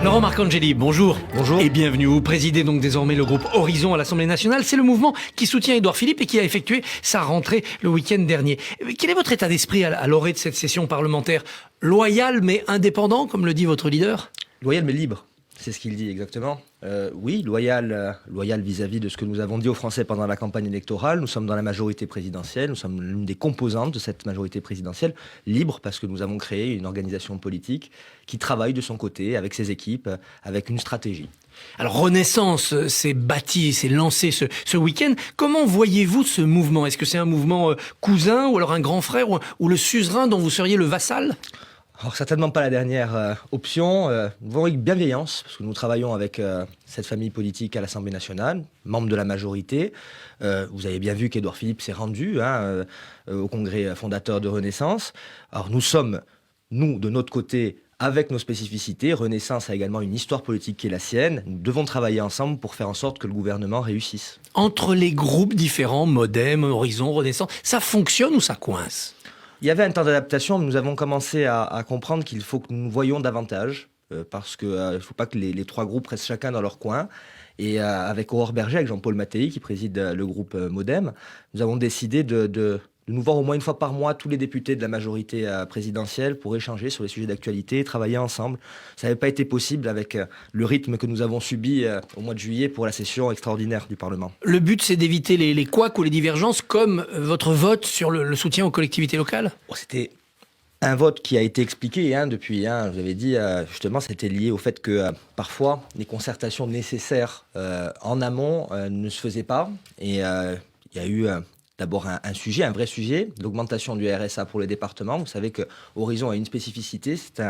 Laurent Marcangeli, bonjour. Bonjour. Et bienvenue. Vous présidez donc désormais le groupe Horizon à l'Assemblée nationale. C'est le mouvement qui soutient Édouard Philippe et qui a effectué sa rentrée le week-end dernier. Quel est votre état d'esprit à l'orée de cette session parlementaire? Loyal mais indépendant, comme le dit votre leader? Loyal mais libre, c'est ce qu'il dit exactement. Oui, loyal vis-à-vis de ce que nous avons dit aux Français pendant la campagne électorale. Nous sommes dans la majorité présidentielle, nous sommes l'une des composantes de cette majorité présidentielle. Libre parce que nous avons créé une organisation politique qui travaille de son côté, avec ses équipes, avec une stratégie. Alors Renaissance s'est bâti, s'est lancé ce week-end. Comment voyez-vous ce mouvement? Est-ce que c'est un mouvement cousin ou alors un grand frère ou le suzerain dont vous seriez le vassal? Alors certainement pas la dernière option. Nous voyons avec bienveillance, parce que nous travaillons avec cette famille politique à l'Assemblée nationale, membre de la majorité. Vous avez bien vu qu'Édouard Philippe s'est rendu au congrès fondateur de Renaissance. Alors nous sommes, nous, de notre côté, avec nos spécificités. Renaissance a également une histoire politique qui est la sienne. Nous devons travailler ensemble pour faire en sorte que le gouvernement réussisse. Entre les groupes différents, Modem, Horizon, Renaissance, ça fonctionne ou ça coince? Il y avait un temps d'adaptation, mais nous avons commencé à comprendre qu'il faut que nous voyions davantage, parce qu'il ne faut pas que les trois groupes restent chacun dans leur coin. Et avec Aurore Berger, avec Jean-Paul Mattei, qui préside le groupe Modem, nous avons décidé de nous voir au moins une fois par mois tous les députés de la majorité présidentielle pour échanger sur les sujets d'actualité et travailler ensemble. Ça n'avait pas été possible avec le rythme que nous avons subi au mois de juillet pour la session extraordinaire du Parlement. Le but, c'est d'éviter les couacs ou les divergences, comme votre vote sur le soutien aux collectivités locales? C'était un vote qui a été expliqué depuis. Je vous avais dit, justement, c'était lié au fait que parfois, les concertations nécessaires en amont ne se faisaient pas. Et il y a eu d'abord un vrai sujet, l'augmentation du RSA pour les départements. Vous savez que Horizon a une spécificité, c'est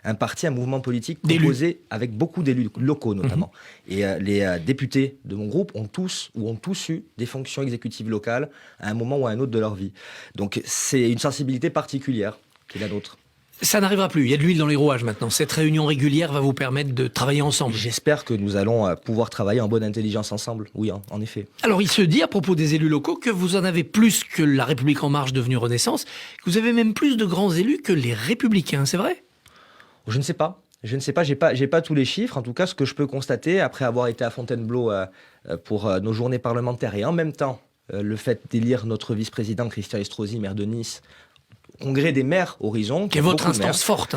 un parti, un mouvement politique composé avec beaucoup d'élus locaux notamment. Et les députés de mon groupe ont tous eu des fonctions exécutives locales à un moment ou à un autre de leur vie. Donc c'est une sensibilité particulière qui est la nôtre. Ça n'arrivera plus, il y a de l'huile dans les rouages maintenant. Cette réunion régulière va vous permettre de travailler ensemble. J'espère que nous allons pouvoir travailler en bonne intelligence ensemble, oui, en effet. Alors il se dit à propos des élus locaux que vous en avez plus que La République En Marche devenue Renaissance, que vous avez même plus de grands élus que les Républicains, c'est vrai? Je ne sais pas, j'ai pas tous les chiffres. En tout cas, ce que je peux constater, après avoir été à Fontainebleau pour nos journées parlementaires et en même temps le fait d'élire notre vice-président Christian Estrosi, maire de Nice, congrès des maires Horizon. Qui est votre instance forte.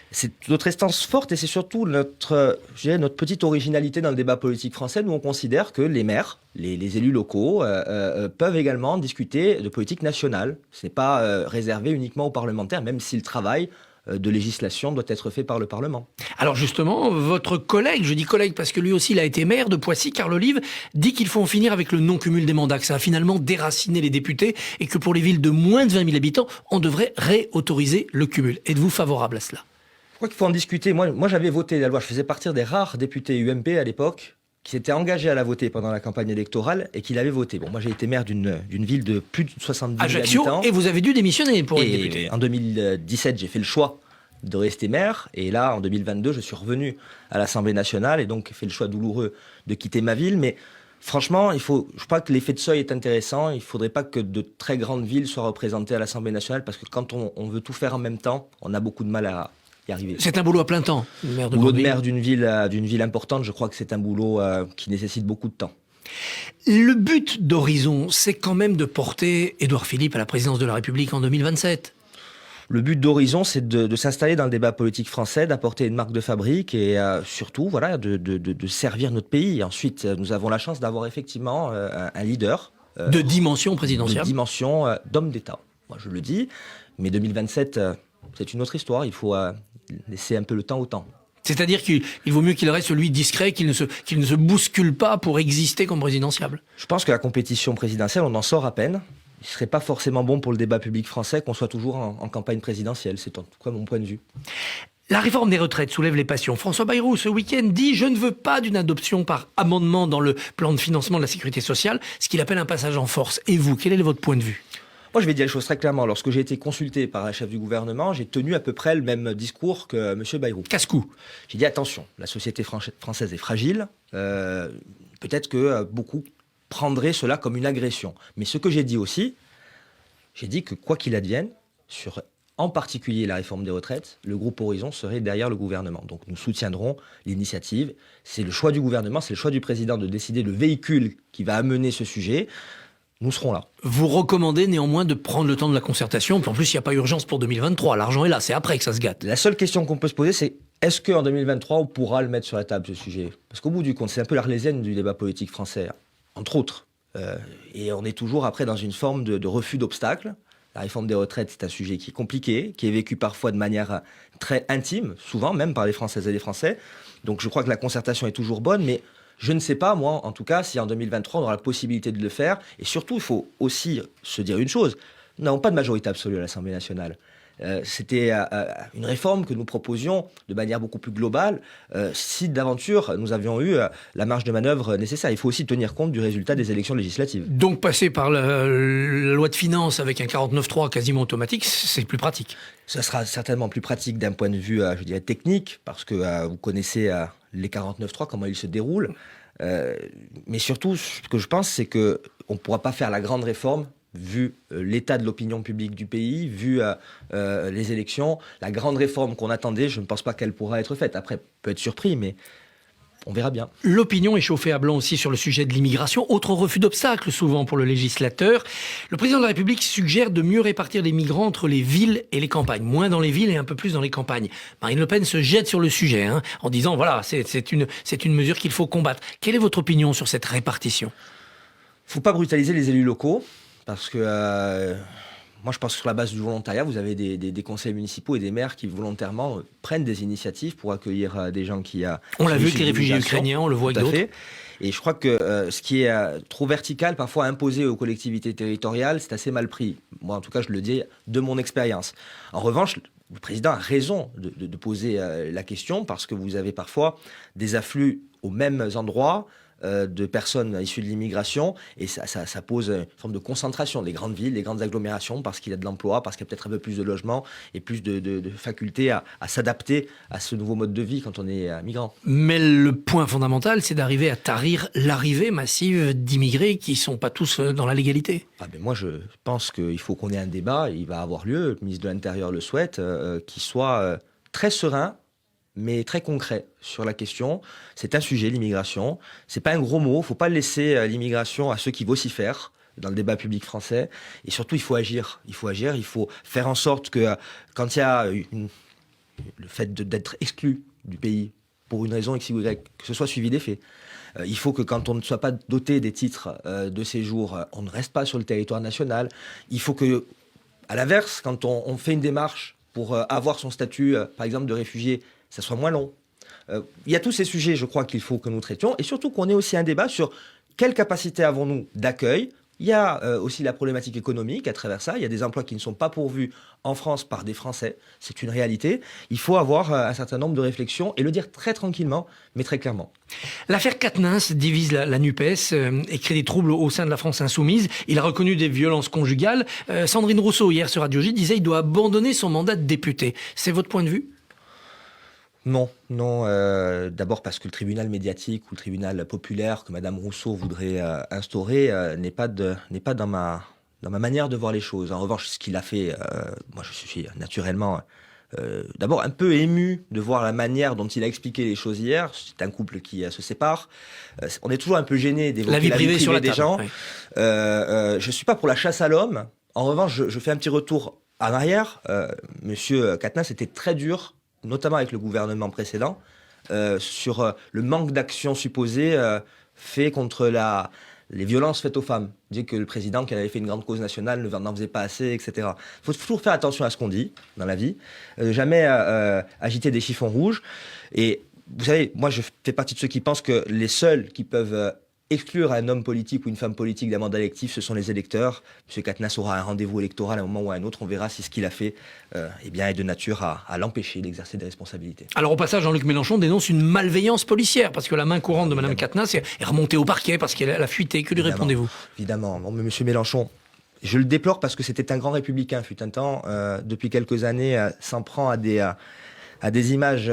C'est notre instance forte et c'est surtout notre petite originalité dans le débat politique français. Nous, on considère que les maires, les élus locaux, peuvent également discuter de politique nationale. Ce n'est pas réservé uniquement aux parlementaires, même si le travail de législation doit être fait par le Parlement. Alors justement, votre collègue, je dis collègue parce que lui aussi il a été maire de Poissy, Carl Olive, dit qu'il faut en finir avec le non-cumul des mandats, que ça a finalement déraciné les députés et que pour les villes de moins de 20 000 habitants, on devrait réautoriser le cumul. Êtes-vous favorable à cela? Je crois qu'il faut en discuter. Moi j'avais voté la loi, je faisais partie des rares députés UMP à l'époque qui s'était engagé à la voter pendant la campagne électorale et qui l'avait voté. Bon, moi j'ai été maire d'une ville de plus de 70 000 Ajaccio, habitants. Et vous avez dû démissionner pour être député. En 2017, j'ai fait le choix de rester maire. Et là, en 2022, je suis revenu à l'Assemblée nationale et donc fait le choix douloureux de quitter ma ville. Mais franchement, je crois que l'effet de seuil est intéressant. Il ne faudrait pas que de très grandes villes soient représentées à l'Assemblée nationale parce que quand on veut tout faire en même temps, on a beaucoup de mal à y arriver. C'est un boulot à plein temps, maire de boulot de maire d'une ville importante, je crois que c'est un boulot qui nécessite beaucoup de temps. Le but d'Horizon, c'est quand même de porter Édouard Philippe à la présidence de la République en 2027. Le but d'Horizon, c'est de s'installer dans le débat politique français, d'apporter une marque de fabrique et surtout voilà, de servir notre pays. Et ensuite, nous avons la chance d'avoir effectivement un leader. De dimension présidentielle. De dimension d'homme d'État. Moi, je le dis. Mais 2027, c'est une autre histoire. Il faut laisser un peu le temps au temps. C'est-à-dire qu'il vaut mieux qu'il reste celui discret, qu'il ne se bouscule pas pour exister comme présidentiable. Je pense que la compétition présidentielle, on en sort à peine. Il ne serait pas forcément bon pour le débat public français qu'on soit toujours en campagne présidentielle. C'est en tout cas mon point de vue. La réforme des retraites soulève les passions. François Bayrou, ce week-end, dit « Je ne veux pas d'une adoption par amendement dans le plan de financement de la sécurité sociale », ce qu'il appelle un passage en force. Et vous, quel est votre point de vue? Moi, je vais dire les choses très clairement. Lorsque j'ai été consulté par la chef du gouvernement, j'ai tenu à peu près le même discours que M. Bayrou. Casse-cou. J'ai dit attention, la société française est fragile. Peut-être que beaucoup prendraient cela comme une agression. Mais ce que j'ai dit aussi, j'ai dit que quoi qu'il advienne, sur en particulier la réforme des retraites, le groupe Horizon serait derrière le gouvernement. Donc nous soutiendrons l'initiative. C'est le choix du gouvernement, c'est le choix du président de décider le véhicule qui va amener ce sujet. Nous serons là. Vous recommandez néanmoins de prendre le temps de la concertation. Puis en plus, il n'y a pas urgence pour 2023. L'argent est là, c'est après que ça se gâte. La seule question qu'on peut se poser, c'est est-ce qu'en 2023, on pourra le mettre sur la table, ce sujet? Parce qu'au bout du compte, c'est un peu l'arlésienne du débat politique français, entre autres. Et on est toujours après dans une forme de refus d'obstacles. La réforme des retraites, c'est un sujet qui est compliqué, qui est vécu parfois de manière très intime, souvent même par les Françaises et les Français. Donc je crois que la concertation est toujours bonne, mais je ne sais pas, moi, en tout cas, si en 2023, on aura la possibilité de le faire. Et surtout, il faut aussi se dire une chose. Nous n'avons pas de majorité absolue à l'Assemblée nationale. C'était une réforme que nous proposions de manière beaucoup plus globale si d'aventure nous avions eu la marge de manœuvre nécessaire. Il faut aussi tenir compte du résultat des élections législatives. Donc passer par la loi de finances avec un 49.3 quasiment automatique, c'est plus pratique. Ça sera certainement plus pratique d'un point de vue, je dirais, technique, parce que vous connaissez les 49.3, comment ils se déroulent. Mais surtout, ce que je pense, c'est qu'on ne pourra pas faire la grande réforme vu l'état de l'opinion publique du pays, vu les élections. La grande réforme qu'on attendait, je ne pense pas qu'elle pourra être faite. Après, on peut être surpris, mais on verra bien. L'opinion est chauffée à blanc aussi sur le sujet de l'immigration. Autre refus d'obstacle souvent pour le législateur. Le président de la République suggère de mieux répartir les migrants entre les villes et les campagnes. Moins dans les villes et un peu plus dans les campagnes. Marine Le Pen se jette sur le sujet en disant voilà, c'est une mesure qu'il faut combattre. Quelle est votre opinion sur cette répartition? Il ne faut pas brutaliser les élus locaux. Parce que moi, je pense que sur la base du volontariat, vous avez des conseils municipaux et des maires qui volontairement prennent des initiatives pour accueillir des gens qui... On l'a vu avec les réfugiés ukrainiens, on le voit avec d'autres. Et je crois que ce qui est trop vertical, parfois imposé aux collectivités territoriales, c'est assez mal pris. Moi, en tout cas, je le dis de mon expérience. En revanche, le président a raison de poser la question parce que vous avez parfois des afflux aux mêmes endroits, de personnes issues de l'immigration et ça pose une forme de concentration des grandes villes, des grandes agglomérations parce qu'il y a de l'emploi, parce qu'il y a peut-être un peu plus de logements et plus de faculté à s'adapter à ce nouveau mode de vie quand on est migrant. Mais le point fondamental, c'est d'arriver à tarir l'arrivée massive d'immigrés qui ne sont pas tous dans la légalité. Moi, je pense qu'il faut qu'on ait un débat, il va avoir lieu, le ministre de l'Intérieur le souhaite, qui soit très serein, mais très concret sur la question. C'est un sujet, l'immigration. C'est pas un gros mot. Il ne faut pas laisser l'immigration à ceux qui vocifèrent dans le débat public français. Et surtout, il faut agir. Il faut faire en sorte que quand il y a le fait d'être exclu du pays pour une raison X ou Y, que ce soit suivi des faits. Il faut que quand on ne soit pas doté des titres de séjour, on ne reste pas sur le territoire national. Il faut que, à l'inverse, quand on fait une démarche pour avoir son statut, par exemple, de réfugié, ça soit moins long. Il y a tous ces sujets, je crois, qu'il faut que nous traitions, et surtout qu'on ait aussi un débat sur quelle capacité avons-nous d'accueil. Il y a aussi la problématique économique à travers ça. Il y a des emplois qui ne sont pas pourvus en France par des Français. C'est une réalité. Il faut avoir un certain nombre de réflexions et le dire très tranquillement, mais très clairement. L'affaire Quatennens divise la NUPES et crée des troubles au sein de la France insoumise. Il a reconnu des violences conjugales. Sandrine Rousseau, hier sur Radio J, disait qu'il doit abandonner son mandat de député. C'est votre point de vue ? Non. D'abord parce que le tribunal médiatique ou le tribunal populaire que Madame Rousseau voudrait instaurer n'est pas dans ma manière de voir les choses. En revanche, ce qu'il a fait, moi je suis naturellement d'abord un peu ému de voir la manière dont il a expliqué les choses hier. C'est un couple qui se sépare. On est toujours un peu gêné d'évoquer la vie privée sur des gens. Oui. Je suis pas pour la chasse à l'homme. En revanche, je fais un petit retour en arrière. Monsieur Quatennens était très dur, notamment avec le gouvernement précédent, sur le manque d'action supposée fait contre les violences faites aux femmes. Il dit que le président, qui avait fait une grande cause nationale, n'en faisait pas assez, etc. Il faut toujours faire attention à ce qu'on dit dans la vie, jamais agiter des chiffons rouges. Et vous savez, moi je fais partie de ceux qui pensent que les seuls qui peuvent exclure un homme politique ou une femme politique d'un mandat électif, ce sont les électeurs. M. Quatennens aura un rendez-vous électoral à un moment ou à un autre. On verra si ce qu'il a fait est de nature à l'empêcher d'exercer des responsabilités. Alors au passage, Jean-Luc Mélenchon dénonce une malveillance policière parce que la main courante de Mme Quatennens est remontée au parquet parce qu'elle a fuité. Que lui répondez-vous ? Évidemment. Bon, mais M. Mélenchon, je le déplore parce que c'était un grand républicain, fut un temps. Depuis quelques années, s'en prend à des images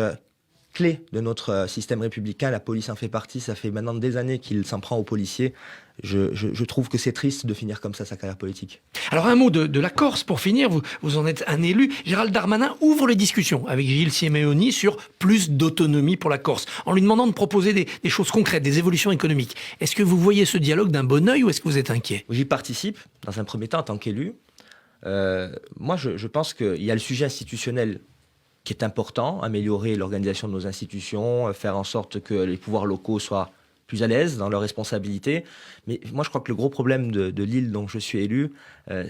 clé de notre système républicain. La police en fait partie. Ça fait maintenant des années qu'il s'en prend aux policiers. Je trouve que c'est triste de finir comme ça sa carrière politique. Alors un mot de la Corse pour finir, vous en êtes un élu. Gérald Darmanin ouvre les discussions avec Gilles Simeoni sur plus d'autonomie pour la Corse, en lui demandant de proposer des choses concrètes, des évolutions économiques. Est-ce que vous voyez ce dialogue d'un bon œil ou est-ce que vous êtes inquiet? J'y participe, dans un premier temps, en tant qu'élu. Moi, je pense qu'il y a le sujet institutionnel qui est important, améliorer l'organisation de nos institutions, faire en sorte que les pouvoirs locaux soient plus à l'aise dans leurs responsabilités. Mais moi, je crois que le gros problème de l'île dont je suis élu,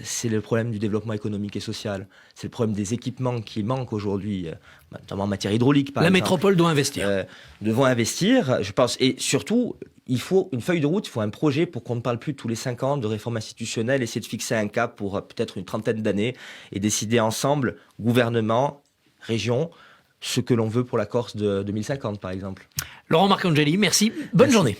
c'est le problème du développement économique et social. C'est le problème des équipements qui manquent aujourd'hui, notamment en matière hydraulique, par exemple. La métropole doit investir. Devons investir, je pense. Et surtout, il faut une feuille de route, il faut un projet pour qu'on ne parle plus tous les 5 ans de réforme institutionnelle, essayer de fixer un cap pour peut-être une trentaine d'années et décider ensemble, gouvernement, région, ce que l'on veut pour la Corse de 2050, par exemple. Laurent Marcangeli, merci. Bonne journée.